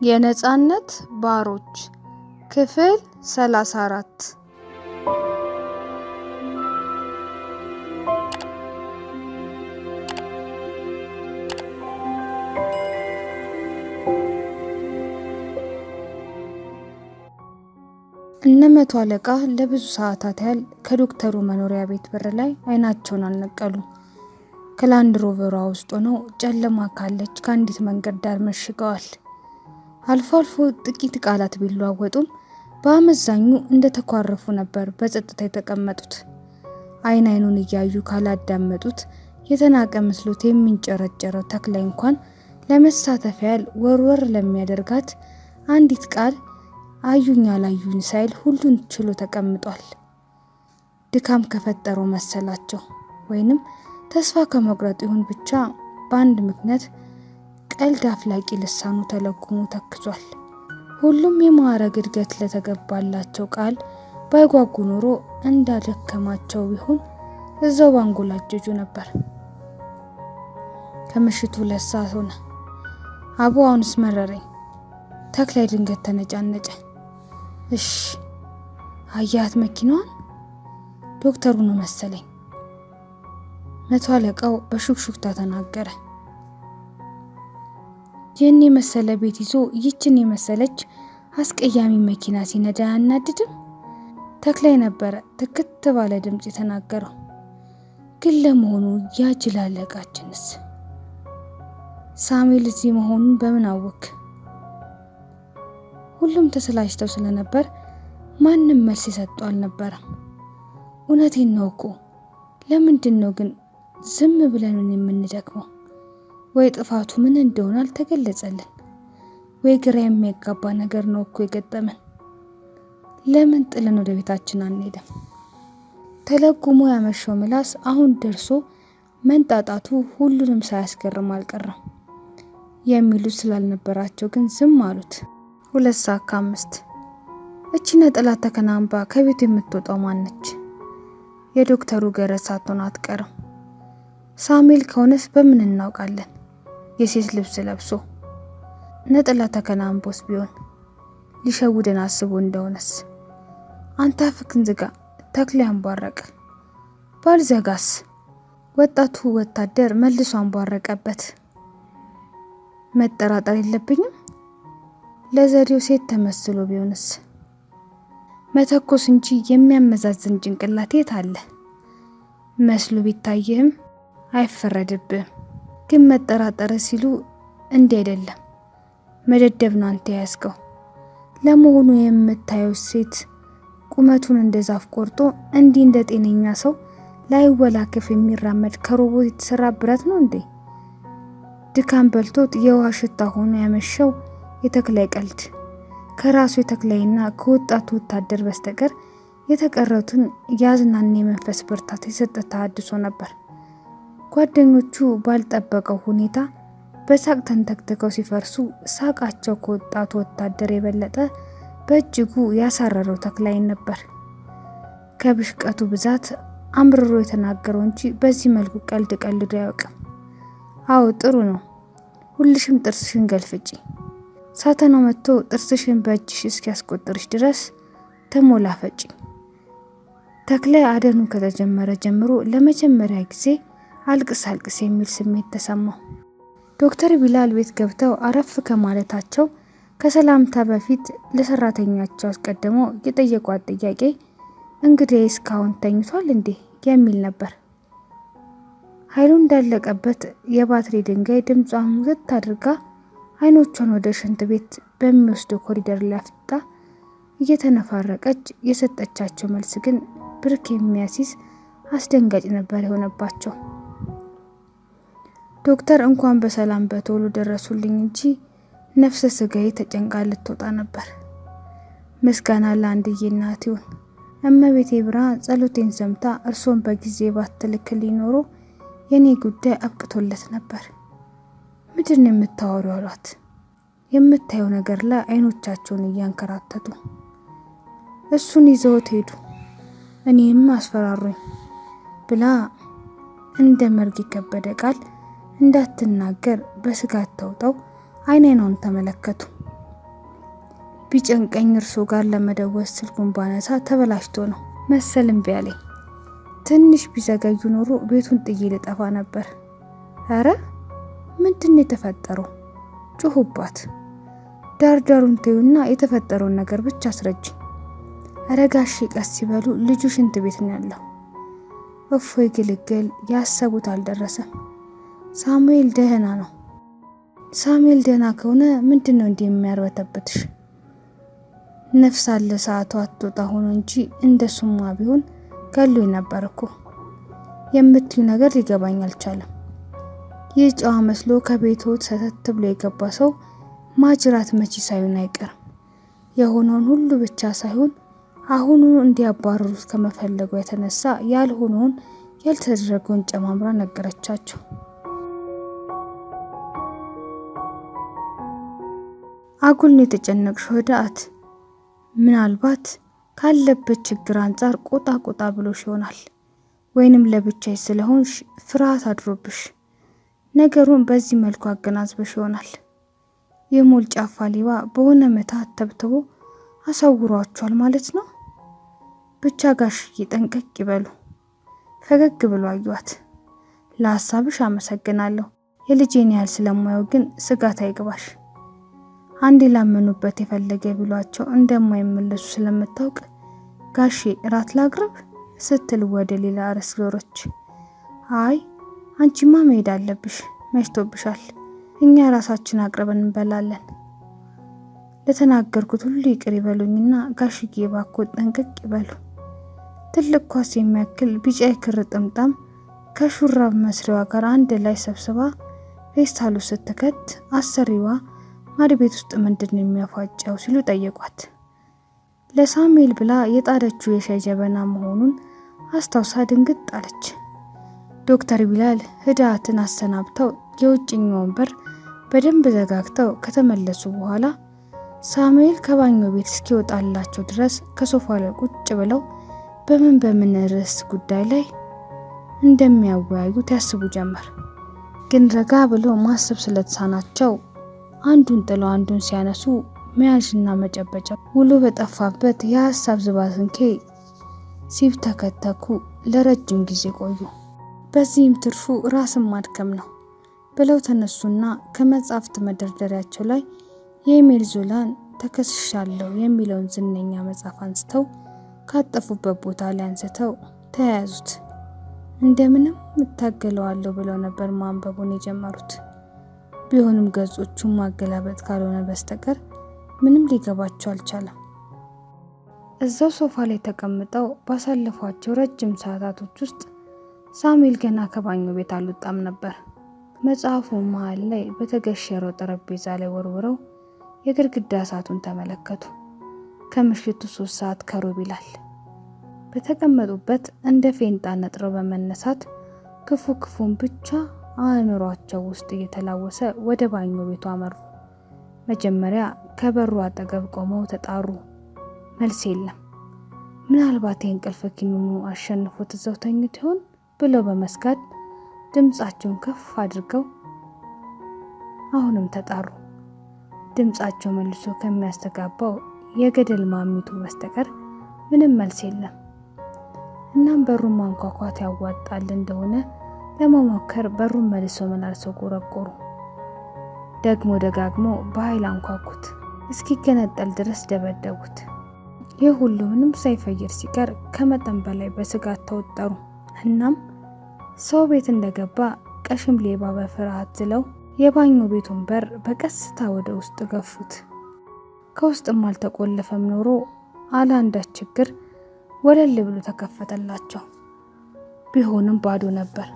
የነጻነት ባሮች ክፍል 34 እነ መቶ አለቃ ለብዙ ሰዓታት ያህል ከዶክተሩ መኖሪያ ቤት በር ላይ አይናቸውን አልነቀሉም። ከላንድ ሮቨሯ ውስጥ ሆነው ጨለማ ካለች ከአንዲት መንገድ ዳር መሽገዋል። አልፎ አልፎ ጥቂት ቃላት ቢለዋወጡም በአመዛኙ እንደተኳረፉ ነበር በጸጥታ የተቀመጡት። አይን አይኑን እያዩ ካላዳመጡት የተናቀ መስሎት የሚንጨረጨረው ተክላይ እንኳን ለመሳተፍ ያህል ወርወር ለሚያደርጋት አንዲት ቃል አዩኝ አላዩኝ ሳይል ሁሉን ችሎ ተቀምጧል። ድካም ከፈጠረው መሰላቸው ወይንም ተስፋ ከመቁረጥ ይሁን ብቻ በአንድ ምክንያት ቀልድ አፍላቂ ልሳኑ ተለጉሞ ተክዟል። ሁሉም የማዕረግ እድገት ለተገባላቸው ቃል ባይጓጉ ኖሮ እንዳደከማቸው ቢሆን እዛው ባንጎላጀጁ ነበር። ከምሽቱ 2 ሰዓት ሆነ። አቡ አሁንስ መረረኝ። ተክላይ ድንገት ተነጫነጨ። እሽ አያት መኪናዋን? ዶክተሩ ነው መሰለኝ። መቶ አለቃው በሹክሹክታ ተናገረ። ይህን የመሰለ ቤት ይዞ ይችን የመሰለች አስቀያሚ መኪና ሲነዳ አያናድድም? ተክላይ ነበረ ትክት ባለ ድምፅ የተናገረው። ግን ለመሆኑ ያ ጅል አለቃችንስ? ሳሙኤል እዚህ መሆኑን በምን አወክ? ሁሉም ተሰላችተው ስለነበር ማንም መልስ የሰጡ አልነበረም። እውነቴን ነው እኮ። ለምንድን ነው ግን ዝም ብለን የምንደክመው? ወይ ጥፋቱ ምን እንደሆነ አልተገለጸልን፣ ወይ ግራ የሚያጋባ ነገር ነው እኮ የገጠመን። ለምን ጥለን ወደ ቤታችን አንሄድም? ተለጉሞ ያመሸው ምላስ አሁን ደርሶ መንጣጣቱ ሁሉንም ሳያስገርም አልቀረም። የሚሉት ስላልነበራቸው ግን ዝም አሉት። 2:05 እቺ ነጠላ ተከናንባ ከቤቱ የምትወጣው ማነች? የዶክተሩ ገረድ ሳትሆን አትቀርም። ሳሙኤል ከሆነስ በምን እናውቃለን? የሴት ልብስ ለብሶ ነጠላ ተከናንቦስ ቢሆን ሊሸውደን አስቦ እንደሆነስ? አንተ አፍክን ዝጋ። ተክሌ አንቧረቀ። ባልዘጋስ? ወጣቱ ወታደር መልሶ አንቧረቀበት። መጠራጠር የለብኝም። ለዘዴው ሴት ተመስሎ ቢሆንስ? መተኮስ እንጂ የሚያመዛዝን ጭንቅላት የት አለ? መስሎ ቢታየህም አይፈረድብህም። ግን መጠራጠር ሲሉ እንዲህ አይደለም፣ መደደብ ነው አንተ ያዝከው። ለመሆኑ የምታየው ሴት ቁመቱን እንደ ዛፍ ቆርጦ እንዲህ እንደ ጤነኛ ሰው ላይወላከፍ የሚራመድ ከሮቦት የተሰራ ብረት ነው እንዴ? ድካም በልቶት የውሃ ሽታ ሆኖ ያመሸው የተክላይ ቀልድ ከራሱ የተክላይና ከወጣቱ ወታደር በስተቀር የተቀረቱን ያዝናና የመንፈስ ብርታት የሰጠ ተሐድሶ ነበር። ጓደኞቹ ባልጠበቀው ሁኔታ በሳቅ ተንተክተከው ሲፈርሱ ሳቃቸው ከወጣቱ ወታደር የበለጠ በእጅጉ ያሳረረው ተክላይን ነበር። ከብሽቀቱ ብዛት አምርሮ የተናገረው እንጂ በዚህ መልኩ ቀልድ ቀልዶ አያውቅም። አዎ ጥሩ ነው፣ ሁልሽም ጥርስሽን ገልፍጪ። ሳተናው መጥቶ ጥርስሽን በእጅሽ እስኪያስቆጥርሽ ድረስ ተሞላፈጪ። ተክላይ አደኑ ከተጀመረ ጀምሮ ለመጀመሪያ ጊዜ አልቅስ የሚል ስሜት ተሰማው። ዶክተር ቢላል ቤት ገብተው አረፍ ከማለታቸው ከሰላምታ በፊት ለሰራተኛቸው አስቀድመው የጠየቋት ጥያቄ እንግዲህ እስካሁን ተኝቷል እንዴ የሚል ነበር። ኃይሉ እንዳለቀበት የባትሪ ድንጋይ ድምጿን ሙዝት አድርጋ አይኖቿን ወደ ሽንት ቤት በሚወስደው ኮሪደር ላይ አፍጥጣ እየተነፋረቀች የሰጠቻቸው መልስ ግን ብርክ የሚያሲዝ አስደንጋጭ ነበር የሆነባቸው። ዶክተር እንኳን በሰላም በቶሎ ደረሱልኝ እንጂ ነፍሰ ስጋዬ ተጨንቃ ልትወጣ ነበር። ምስጋና ለአንድዬ እናት ይሁን። እመቤቴ ብርሃን ጸሎቴን ሰምታ እርሶን በጊዜ ባትልክልኝ ኖሮ የኔ ጉዳይ አብቅቶለት ነበር። ምንድን ነው የምታወሪው አሏት። የምታየው ነገር ላይ አይኖቻቸውን እያንከራተቱ። እሱን ይዘውት ሄዱ፣ እኔም አስፈራሩኝ ብላ እንደ መርግ የከበደ ቃል እንዳትናገር በስጋት ተውጠው አይን አይኗን ተመለከቱ። ቢጨንቀኝ እርሶ ጋር ለመደወል ስልኩን ባነሳ ተበላሽቶ ነው መሰል እምቢ አለኝ። ትንሽ ቢዘገዩ ኖሮ ቤቱን ጥዬ ልጠፋ ነበር። አረ ምንድነው የተፈጠረው? ጩሁባት። ዳርዳሩን ተዩና የተፈጠረውን ነገር ብቻ አስረጅኝ። አረ ጋሼ ቀስ ይበሉ፣ ልጁ ሽንት ቤት ነው ያለው። እፎይ ግልግል፣ ያሰቡት አልደረሰም። ሳሙኤል ደህና ነው። ሳሙኤል ደህና ከሆነ ምንድነው እንዲህ የሚያርበተብትሽ? ነፍስ አለ ሰዓቱ አትወጣ ሆኖ እንጂ እንደሱማ ቢሆን ገሎኝ ነበር እኮ። የምትዩ ነገር ሊገባኝ አልቻለም። ይህ ጨዋ መስሎ ከቤቶት ሰተት ብሎ የገባ ሰው ማጅራት መቺ ሳይሆን አይቀርም። የሆነውን ሁሉ ብቻ ሳይሆን አሁኑ እንዲያባረሩት ከመፈለጉ የተነሳ ያልሆነውን ያልተደረገውን ጨማምራ ነገረቻቸው። አጉል ነው የተጨነቅሽው ዳአት። ምናልባት ካለበት ችግር አንጻር ቆጣ ቆጣ ብሎሽ ይሆናል፣ ወይንም ለብቻሽ ስለሆንሽ ፍርሃት አድሮብሽ ነገሩን በዚህ መልኩ አገናዝበሽ ይሆናል። የሞል ጫፋ ሌባ በሆነ መታት ተብትቦ አሳውሯቸዋል ማለት ነው። ብቻ ጋሽዬ ጠንቀቅ ይበሉ። ፈገግ ብሎ አዩዋት። ለሀሳብሽ አመሰግናለሁ። የልጄን ያህል ስለማየው ግን ስጋት አይግባሽ። አንዴ ላመኑበት የፈለገ ቢሏቸው እንደማይመለሱ ስለምታውቅ ጋሼ እራት ላቅርብ ስትል ወደ ሌላ ርዕስ ዞረች። አይ አንቺማ መሄድ አለብሽ፣ መሽቶብሻል። እኛ ራሳችን አቅርበን እንበላለን። ለተናገርኩት ሁሉ ይቅር ይበሉኝና ጋሽዬ እባክዎ ጠንቀቅ ይበሉ። ትልቅ ኳስ የሚያክል ቢጫ የክር ጥምጣም ከሹራብ መስሪያዋ ጋር አንድ ላይ ሰብስባ ፌስታሉ ስትከት አሰሪዋ ማድ ቤት ውስጥ ምንድነው የሚያፋጨው ሲሉ ጠየቋት። ለሳሙኤል ብላ የጣደችው የሻይ ጀበና መሆኑን አስታውሳ ድንግጥ አለች። ዶክተር ቢላል ህዳትን አሰናብተው የውጭኛውን በር በደንብ ዘጋግተው ከተመለሱ በኋላ ሳሙኤል ከባኞ ቤት እስኪወጣላቸው ድረስ ከሶፋ ላይ ቁጭ ብለው በምን ርዕስ ጉዳይ ላይ እንደሚያወያዩት ያስቡ ጀመር። ግን ረጋ ብለው ማሰብ ስለተሳናቸው አንዱን ጥለው አንዱን ሲያነሱ መያዥና መጨበጫ ውሎ በጠፋበት የሀሳብ ዝባዝንኬ ሲብተከተኩ ለረጅም ጊዜ ቆዩ። በዚህም ትርፉ ራስን ማድከም ነው ብለው ተነሱና ከመጻሕፍት መደርደሪያቸው ላይ የኤሚል ዞላን ተከስሻለሁ የሚለውን ዝነኛ መጽሐፍ አንስተው ካጠፉበት ቦታ ላይ አንስተው ተያያዙት። እንደምንም እታገለዋለሁ ብለው ነበር ማንበቡን የጀመሩት። ቢሆንም ገጾቹን ማገላበጥ ካልሆነ በስተቀር ምንም ሊገባቸው አልቻለም። እዛው ሶፋ ላይ ተቀምጠው ባሳለፏቸው ረጅም ሰዓታቶች ውስጥ ሳሙኤል ገና ከባኞ ቤት አልወጣም ነበር። መጽሐፉ መሃል ላይ በተገሸረው ጠረጴዛ ላይ ወርውረው የግድግዳ ሰዓቱን ተመለከቱ። ከምሽቱ 3 ሰዓት ከሩብ ይላል። በተቀመጡበት እንደ ፌንጣ ነጥረው በመነሳት ክፉን ብቻ አእምሯቸው ውስጥ እየተላወሰ ወደ ባኞ ቤቱ አመሩ። መጀመሪያ ከበሩ አጠገብ ቆመው ተጣሩ። መልስ የለም። ምናልባት የእንቅልፍ ኪኒኑ አሸንፎት እዛው ተኝቶ ይሆን ብለው በመስጋት ድምጻቸውን ከፍ አድርገው አሁንም ተጣሩ። ድምጻቸው መልሶ ከሚያስተጋባው የገደል ማሚቱ በስተቀር ምንም መልስ የለም። እናም በሩን ማንኳኳት ያዋጣል እንደሆነ ለመሞከር በሩን መልሶ መላልሰው ቆረቆሩ። ደግሞ ደጋግሞ በኃይል አንኳኩት። እስኪገነጠል ድረስ ደበደቡት። ይህ ሁሉ ምንም ሳይፈይድ ሲቀር ከመጠን በላይ በስጋት ተወጠሩ። እናም ሰው ቤት እንደገባ ቀሽም ሌባ በፍርሃት ዝለው የባኞ ቤቱን በር በቀስታ ወደ ውስጥ ገፉት። ከውስጥም አልተቆለፈም ኖሮ አለ አንዳች ችግር ወለል ብሎ ተከፈተላቸው። ቢሆንም ባዶ ነበር።